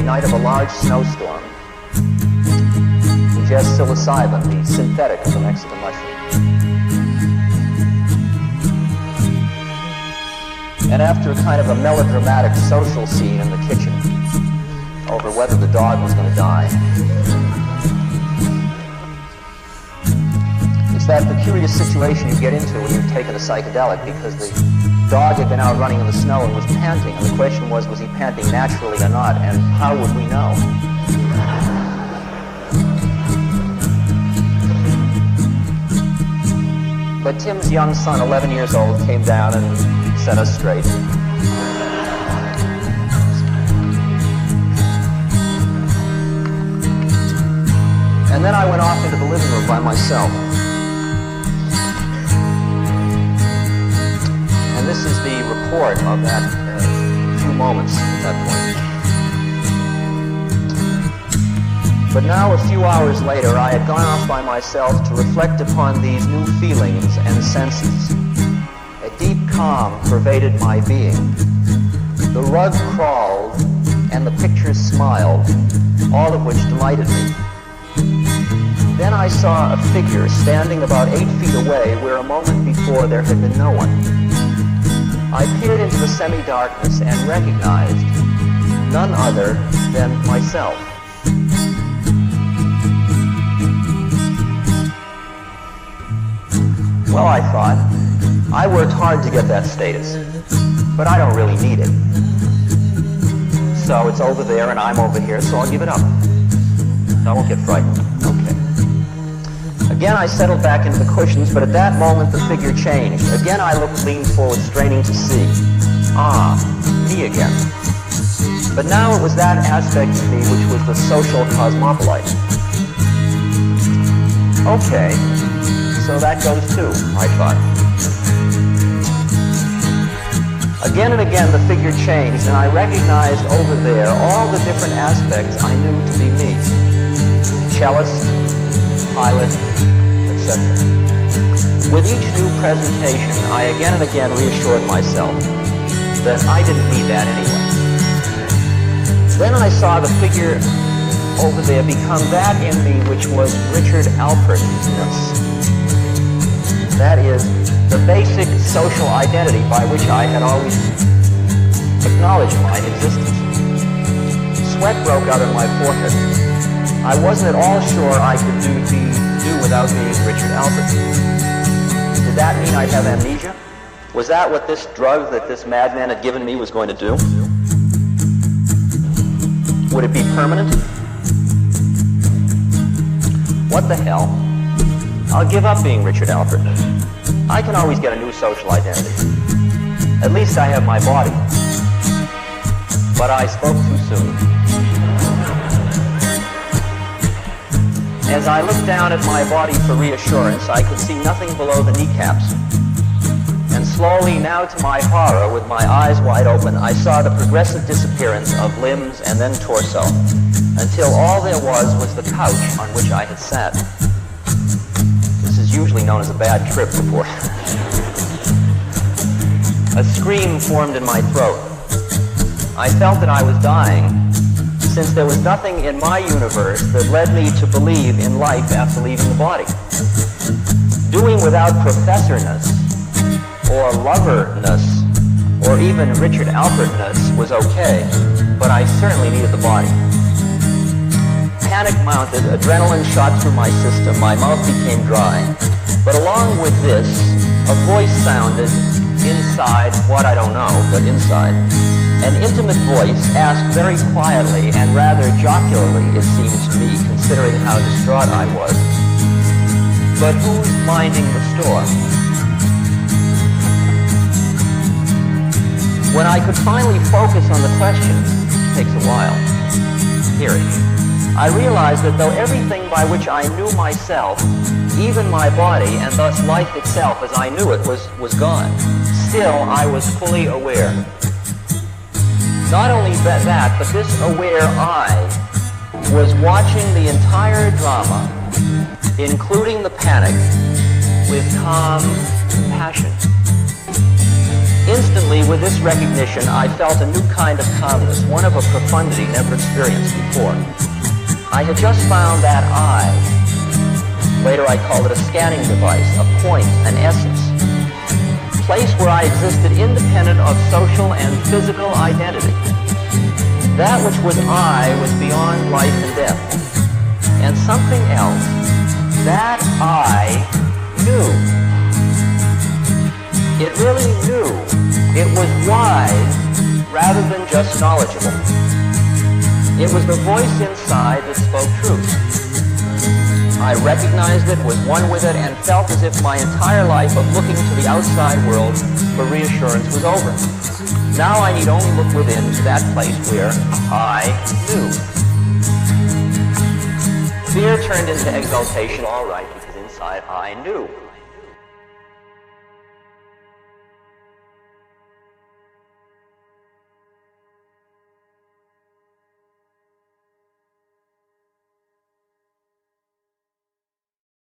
night of a large snowstorm, ingest psilocybin, the synthetic of the Mexican mushroom. And after a kind of a melodramatic social scene in the kitchen over whether the dog was going to die, it's that peculiar situation you get into when you've taken a psychedelic, because the dog had been out running in the snow and was panting, and the question was he panting naturally or not, and how would we know? But Tim's young son, 11 years old, came down and set us straight. And then I went off into the living room by myself. And this is the report of that few moments at that point. But now, a few hours later, I had gone off by myself to reflect upon these new feelings and senses. A deep calm pervaded my being. The rug crawled and the pictures smiled, all of which delighted me. Then I saw a figure standing about 8 feet away where a moment before there had been no one. I peered into the semi-darkness and recognized none other than myself. Well, I thought, I worked hard to get that status, but I don't really need it. So it's over there and I'm over here, so I'll give it up. I won't get frightened. Okay. Again, I settled back into the cushions, but at that moment the figure changed. Again, I leaned forward, straining to see. Ah, me again. But now it was that aspect of me which was the social cosmopolite. Okay, so that goes too, I thought. Again and again the figure changed, and I recognized over there all the different aspects I knew to be me. Cellist, pilot, etc. With each new presentation, I again and again reassured myself that I didn't need that anyway. Then I saw the figure over there become that in me which was Richard Alpertness. That is, the basic social identity by which I had always acknowledged my existence. Sweat broke out on my forehead. I wasn't at all sure I could do without being Richard Alpert. Did that mean I'd have amnesia? Was that what this drug that this madman had given me was going to do? Would it be permanent? What the hell? I'll give up being Richard Alpert. I can always get a new social identity. At least I have my body. But I spoke too soon. As I looked down at my body for reassurance, I could see nothing below the kneecaps. And slowly, now to my horror, with my eyes wide open, I saw the progressive disappearance of limbs and then torso, until all there was the couch on which I had sat. This is usually known as a bad trip report. A scream formed in my throat. I felt that I was dying, since there was nothing in my universe that led me to believe in life after leaving the body. Doing without professorness, or loverness, or even Richard Alpertness was okay, but I certainly needed the body. Panic mounted, adrenaline shot through my system, my mouth became dry. But along with this, a voice sounded inside, what I don't know, but inside. An intimate voice asked very quietly and rather jocularly, it seemed to me, considering how distraught I was, "But who's minding the store?" When I could finally focus on the question, which takes a while, hearing, I realized that though everything by which I knew myself, even my body, and thus life itself as I knew it, was gone, still I was fully aware. Not only that, but this aware I was watching the entire drama, including the panic, with calm passion. In Instantly, with this recognition, I felt a new kind of calmness, one of a profundity never experienced before. I had just found that I. Later I called it a scanning device, a point, an essence. A place where I existed independent of social and physical identity. That which was I was beyond life and death. And something else, that I knew. It really knew. It was wise rather than just knowledgeable. It was the voice inside that spoke truth. I recognized it, was one with it, and felt as if my entire life of looking to the outside world for reassurance was over. Now I need only look within to that place where I knew. Fear turned into exaltation, all right, because inside I knew.